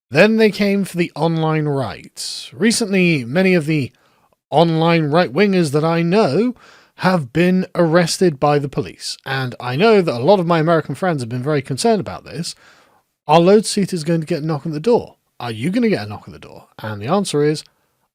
Then they came for the online right. Recently, many of the online right-wingers that I know have been arrested by the police. And I know that a lot of my American friends have been very concerned about this. Are load seaters going to get a knock on the door? Are you going to get a knock on the door? And the answer is,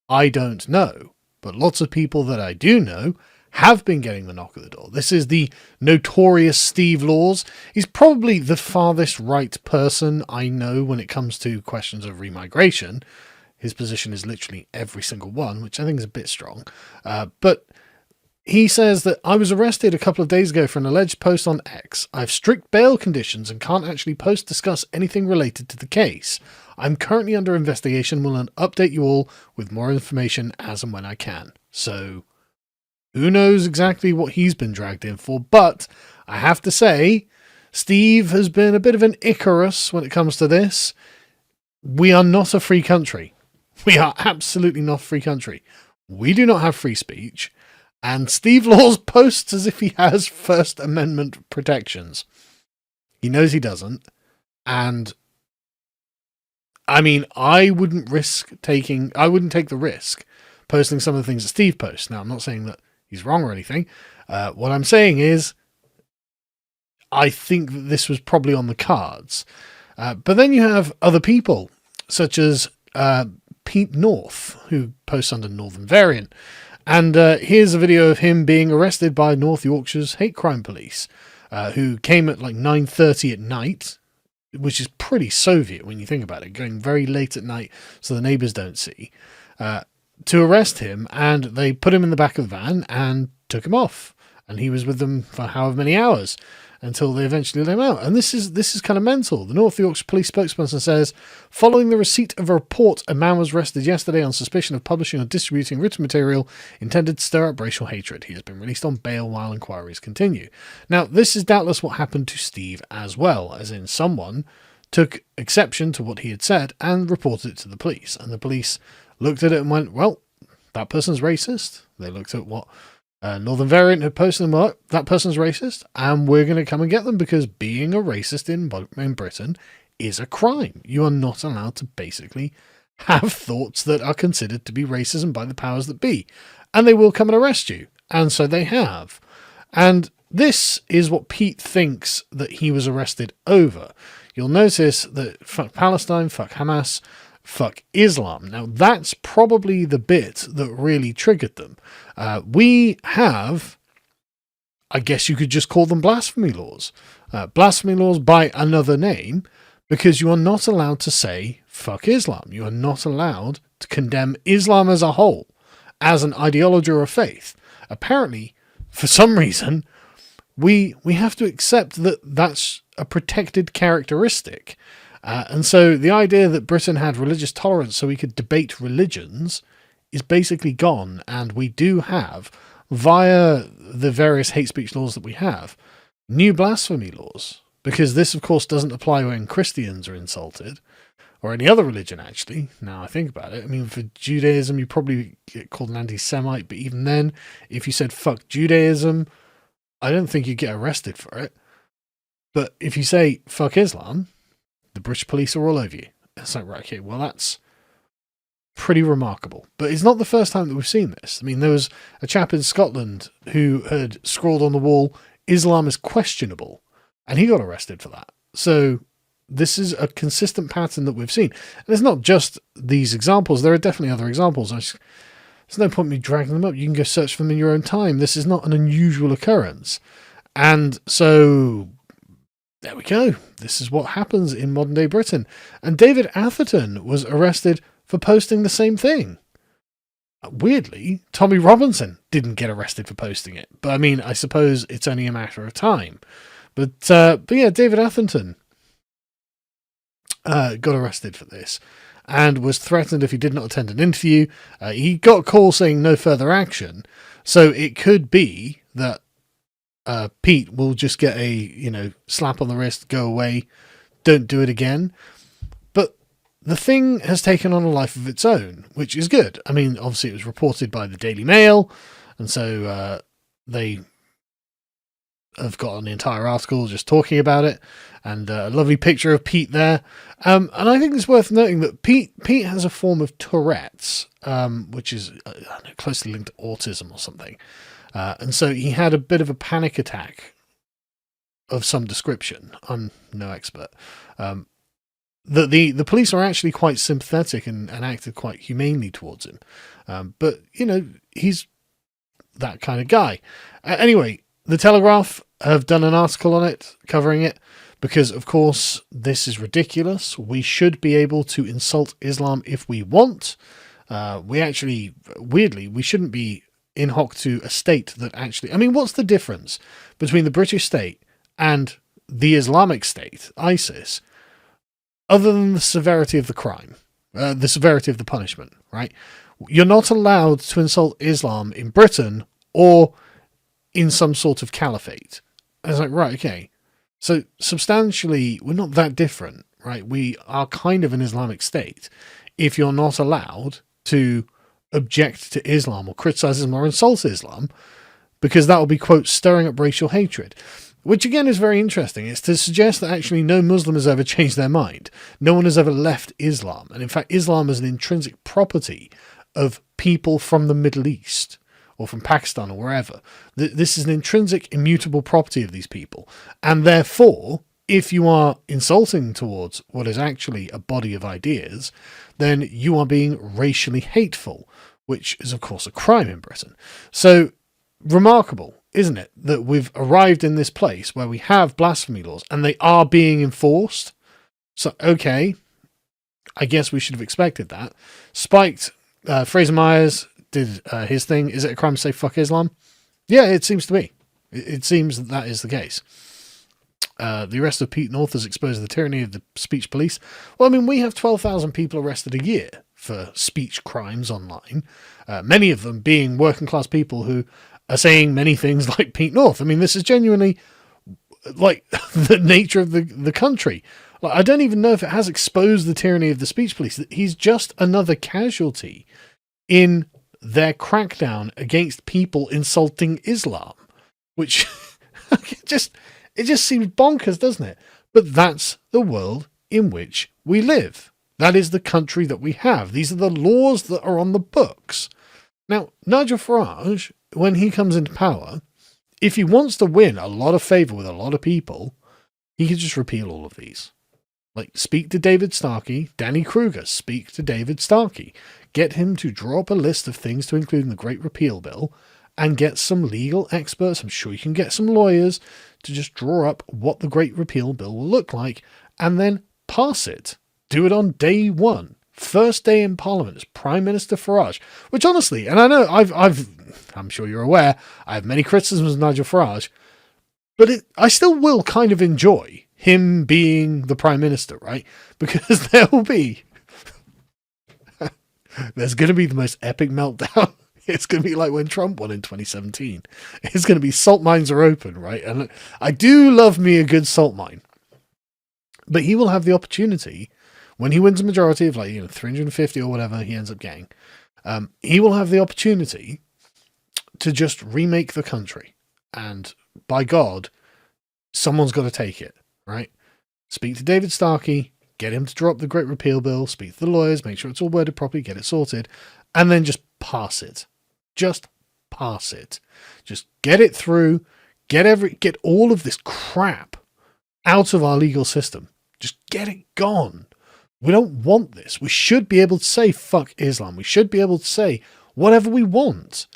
I don't know. But lots of people that I do know have been getting the knock at the door. This is the notorious Steve Laws. He's probably the farthest right person I know when it comes to questions of remigration. His position is literally every single one, which I think is a bit strong. But he says that I was arrested a couple of days ago for an alleged post on X. I have strict bail conditions and can't actually discuss anything related to the case. I'm currently under investigation. Will update you all with more information as and when I can. So who knows exactly what he's been dragged in for, but I have to say, Steve has been a bit of an Icarus when it comes to this. We are not a free country. We are absolutely not a free country. We do not have free speech, and Steve Laws posts as if he has First Amendment protections. He knows he doesn't, and I mean, I wouldn't take the risk posting some of the things that Steve posts. Now, I'm not saying that he's wrong or anything. What I'm saying is, I think that this was probably on the cards. But then you have other people, such as Pete North, who posts under Northern Variant. And here's a video of him being arrested by North Yorkshire's hate crime police, who came at like 9:30 at night, which is pretty Soviet when you think about it, going very late at night so the neighbours don't see, to arrest him, and they put him in the back of the van and took him off. And he was with them for however many hours until they eventually let him out. And this is kind of mental. The North Yorkshire police spokesperson says, following the receipt of a report, a man was arrested yesterday on suspicion of publishing or distributing written material intended to stir up racial hatred. He has been released on bail while inquiries continue. Now, this is doubtless what happened to Steve as well, as in someone took exception to what he had said and reported it to the police. And the police looked at it and went, well, that person's racist. They looked at what Northern Variant had posted and went, that person's racist, and we're going to come and get them because being a racist in Britain is a crime. You are not allowed to basically have thoughts that are considered to be racism by the powers that be. And they will come and arrest you. And so they have. And this is what Pete thinks that he was arrested over. You'll notice that fuck Palestine, fuck Hamas, fuck Islam. Now, that's probably the bit that really triggered them. We have, I guess you could just call them blasphemy laws. Blasphemy laws by another name, because you are not allowed to say fuck Islam. You are not allowed to condemn Islam as a whole, as an ideology or a faith. Apparently, for some reason, we have to accept that that's a protected characteristic. And so the idea that Britain had religious tolerance so we could debate religions is basically gone. And we do have, via the various hate speech laws that we have, new blasphemy laws. Because this, of course, doesn't apply when Christians are insulted, or any other religion, actually, now I think about it. I mean, for Judaism, you probably get called an anti-Semite, but even then, if you said fuck Judaism, I don't think you'd get arrested for it. But if you say fuck Islam, the British police are all over you. It's like, right, okay, well, that's pretty remarkable. But it's not the first time that we've seen this. I mean, there was a chap in Scotland who had scrawled on the wall, Islam is questionable, and he got arrested for that. So this is a consistent pattern that we've seen. And it's not just these examples. There are definitely other examples. There's no point in me dragging them up. You can go search for them in your own time. This is not an unusual occurrence. And so there we go. This is what happens in modern day Britain. And David Atherton was arrested for posting the same thing. Weirdly, Tommy Robinson didn't get arrested for posting it. But I mean, I suppose it's only a matter of time. But yeah, David Atherton got arrested for this and was threatened if he did not attend an interview. He got a call saying no further action. So it could be that Pete will just get a, slap on the wrist, go away, don't do it again. But the thing has taken on a life of its own, which is good. I mean, obviously it was reported by the Daily Mail, and so they I've got an entire article just talking about it, and a lovely picture of Pete there. And I think it's worth noting that Pete has a form of Tourette's, which is closely linked to autism or something. And so he had a bit of a panic attack of some description. I'm no expert. The police are actually quite sympathetic and acted quite humanely towards him. But, he's that kind of guy. Anyway, the Telegraph have done an article on it, covering it, because, of course, this is ridiculous. We should be able to insult Islam if we want. We actually, weirdly, we shouldn't be in hoc to a state that actually... I mean, what's the difference between the British state and the Islamic State, ISIS, other than the severity of the crime, the severity of the punishment, right? You're not allowed to insult Islam in Britain or in some sort of caliphate. I was like, right, okay. So substantially, we're not that different, right? We are kind of an Islamic state if you're not allowed to object to Islam or criticize Islam or insult Islam, because that will be, quote, stirring up racial hatred. Which, again, is very interesting. It's to suggest that actually no Muslim has ever changed their mind. No one has ever left Islam. And in fact, Islam is an intrinsic property of people from the Middle East or from Pakistan or wherever. This is an intrinsic, immutable property of these people. And therefore, if you are insulting towards what is actually a body of ideas, then you are being racially hateful, which is, of course, a crime in Britain. So, remarkable, isn't it, that we've arrived in this place where we have blasphemy laws and they are being enforced? So, okay, I guess we should have expected that. Spiked, Fraser Myers did his thing. Is it a crime to say fuck Islam? Yeah, it seems to be. It seems that is the case. The arrest of Pete North has exposed the tyranny of the speech police. Well, I mean, we have 12,000 people arrested a year for speech crimes online, many of them being working class people who are saying many things like Pete North. I mean, this is genuinely like the nature of the country. Like, I don't even know if it has exposed the tyranny of the speech police. He's just another casualty in their crackdown against people insulting Islam, which it just seems bonkers, doesn't it? But that's the world in which we live. That is the country that we have. These are the laws that are on the books. Now, Nigel Farage, when he comes into power, if he wants to win a lot of favour with a lot of people, he can just repeal all of these. Like, speak to David Starkey, Danny Kruger, speak to David Starkey. Get him to draw up a list of things to include in the Great Repeal Bill and get some legal experts. I'm sure you can get some lawyers to just draw up what the Great Repeal Bill will look like and then pass it. Do it on day one. First day in Parliament as Prime Minister Farage, which honestly, and I know I'm sure you're aware, I have many criticisms of Nigel Farage, but I still will kind of enjoy him being the Prime Minister, right? Because there's going to be the most epic meltdown. It's going to be like when Trump won in 2017. It's going to be salt mines are open, right? And I do love me a good salt mine, but he will have the opportunity when he wins a majority of 350 or whatever he ends up getting. He will have the opportunity to just remake the country. And by God, someone's got to take it, right? Speak to David Starkey, get him to draw up the Great Repeal Bill, speak to the lawyers, make sure it's all worded properly, get it sorted, and then just pass it. Just pass it. Just get it through, get all of this crap out of our legal system. Just get it gone. We don't want this. We should be able to say fuck Islam. We should be able to say whatever we want.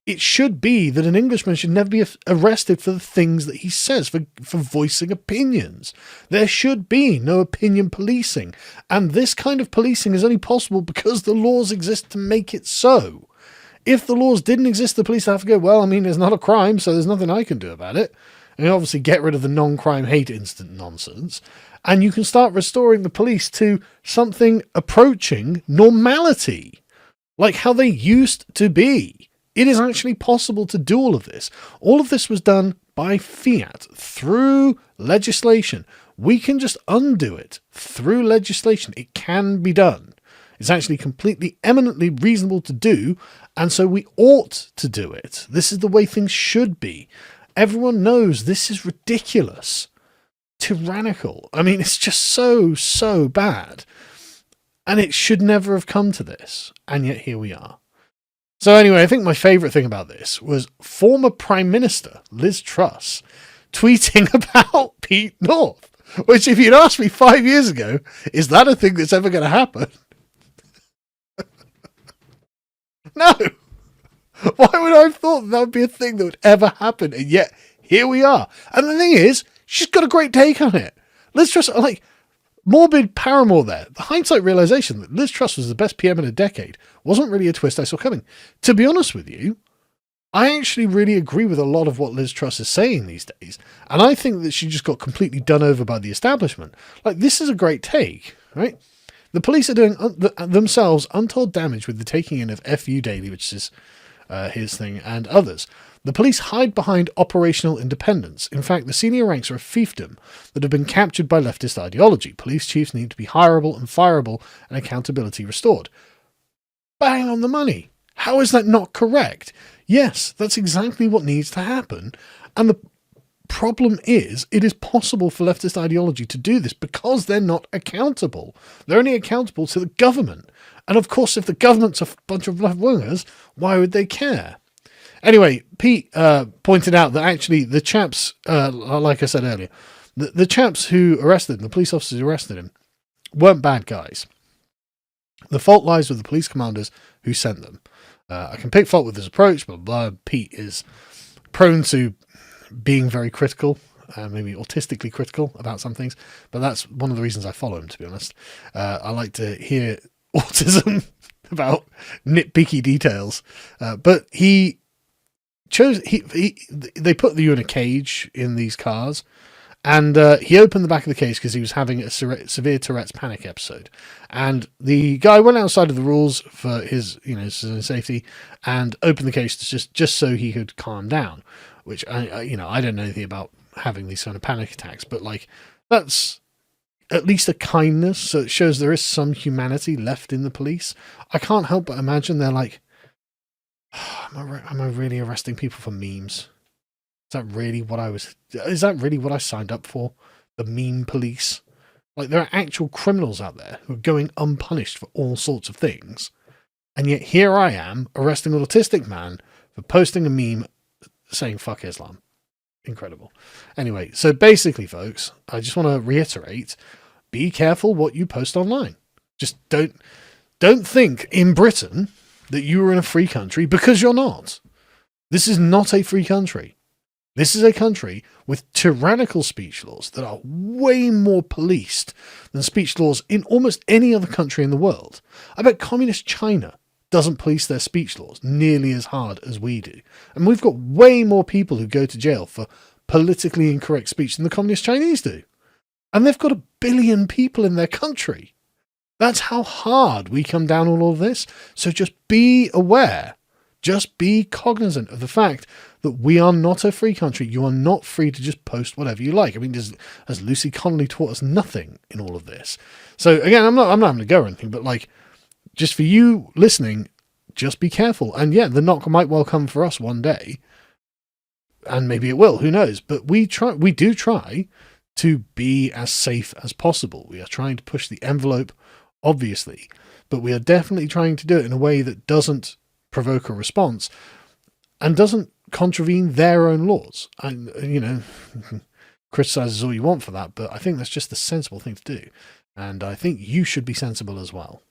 It should be that an Englishman should never be arrested for the things that he says, for voicing opinions. There should be no opinion policing. And this kind of policing is only possible because the laws exist to make it so. If the laws didn't exist, the police have to go, well, I mean, it's not a crime, so there's nothing I can do about it. And obviously get rid of the non-crime hate incident nonsense. And you can start restoring the police to something approaching normality, like how they used to be. It is actually possible to do all of this. All of this was done by fiat, through legislation. We can just undo it through legislation. It can be done. It's actually completely eminently reasonable to do, and so we ought to do it. This is the way things should be. Everyone knows this is ridiculous, tyrannical. I mean, it's just so bad. And it should never have come to this. And yet here we are. So anyway, I think my favourite thing about this was former Prime Minister Liz Truss tweeting about Pete North, which if you'd asked me 5 years ago, is that a thing that's ever going to happen? No. Why would I have thought that would be a thing that would ever happen? And yet here we are. And the thing is, she's got a great take on it. Liz Truss, like, morbid Paramore there. The hindsight realization that Liz Truss was the best PM in a decade wasn't really a twist I saw coming. To be honest with you, I actually really agree with a lot of what Liz Truss is saying these days. And I think that she just got completely done over by the establishment. Like, this is a great take, right? The police are doing themselves untold damage with the taking in of FU Daily, which is his thing, and others. The police hide behind operational independence. In fact, the senior ranks are a fiefdom that have been captured by leftist ideology. Police chiefs need to be hireable and fireable and accountability restored. Bang on the money. How is that not correct? Yes, that's exactly what needs to happen. And the problem is, it is possible for leftist ideology to do this because they're not accountable. They're only accountable to the government. And of course, if the government's a bunch of left-wingers, why would they care? Anyway, Pete pointed out that actually the chaps, like I said earlier, the chaps who arrested him, the police officers who arrested him, weren't bad guys. The fault lies with the police commanders who sent them. I can pick fault with his approach, but Pete is prone to being very critical, maybe autistically critical about some things, but that's one of the reasons I follow him, to be honest. I like to hear autism about nitpicky details, but he chose, they put you in a cage in these cars, and he opened the back of the cage because he was having a severe Tourette's panic episode. And the guy went outside of the rules for his, safety, and opened the cage just so he could calm down. Which I don't know anything about having these kind of panic attacks, but like that's at least a kindness. So it shows there is some humanity left in the police. I can't help but imagine they're like, am I really arresting people for memes? Is that really what I signed up for? The meme police? Like, there are actual criminals out there who are going unpunished for all sorts of things. And yet here I am arresting an autistic man for posting a meme saying fuck Islam. Incredible. Anyway, so basically, folks, I just want to reiterate, be careful what you post online. Just don't think in Britain that you are in a free country, because you're not. This is not a free country. This is a country with tyrannical speech laws that are way more policed than speech laws in almost any other country in the world. I bet communist China doesn't police their speech laws nearly as hard as we do. And we've got way more people who go to jail for politically incorrect speech than the communist Chinese do. And they've got 1 billion people in their country. That's how hard we come down on all of this. So just be aware. Just be cognizant of the fact that we are not a free country. You are not free to just post whatever you like. I mean, has Lucy Connolly taught us nothing in all of this? So again, I'm not having to go or anything, but like, just for you listening, just be careful. And yeah, the knock might well come for us one day, and maybe it will. Who knows? But we do try to be as safe as possible. We are trying to push the envelope, obviously, but we are definitely trying to do it in a way that doesn't provoke a response and doesn't contravene their own laws. And criticize all you want for that, but I think that's just the sensible thing to do. And I think you should be sensible as well.